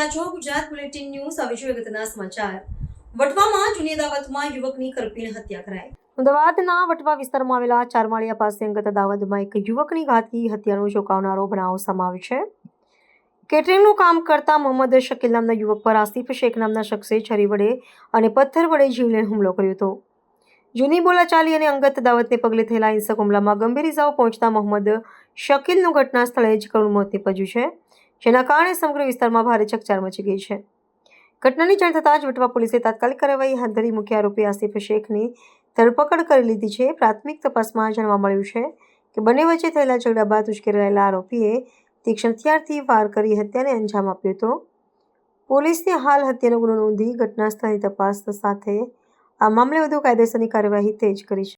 રહ્યા છો Gujarat bulletin news. હવે જોઈએ અગત્યના સમાચાર. વટવામાં જૂની અદાવતમાં યુવકની કરપીણ હત્યા કરાઈ. અમદાવાદના વટવા વિસ્તારમાં આવેલા ચારમાળિયા પાસે અંગત અદાવતમાં એક યુવકની ઘાતકી હત્યાનો ચોંકાવનારો બનાવ સામે આવ્યો છે. કેટરિંગનું કામ કરતા મોહમ્મદ શકીલ નામના યુવક પર આસિફ શેખ નામના શખ્સે છરી વડે અને પથ્થર વડે જીવલેણ હુમલો કર્યો હતો. જૂની બોલાચાલી અને અંગત અદાવતને પગલે થયેલા હિંસક હુમલામાં ગંભીર ઇજાઓ પહોંચતા મોહમ્મદ શકીલનું ઘટના સ્થળે જ કરુણ મોત નીપજ્યું છે, જેના કારણે સમગ્ર વિસ્તારમાં ભારે ચકચાર મચી ગઈ છે. ઘટનાની જાણ થતાં જ વટવા પોલીસે તાત્કાલિક કાર્યવાહી હાથ ધરી મુખ્ય આરોપી આસિફ શેખની ધરપકડ કરી લીધી છે. પ્રાથમિક તપાસમાં જાણવા મળ્યું છે કે બંને વચ્ચે થયેલા ઝઘડા બાદ ઉશ્કેરાયેલા આરોપીએ તીક્ષ્ણ હથિયારથી વાર કરી હત્યાને અંજામ આપ્યો હતો. પોલીસે હાલ હત્યાનો ગુનો નોંધી ઘટના સ્થળની તપાસ સાથે આ મામલે વધુ કાયદેસરની કાર્યવાહી તેજ કરી છે.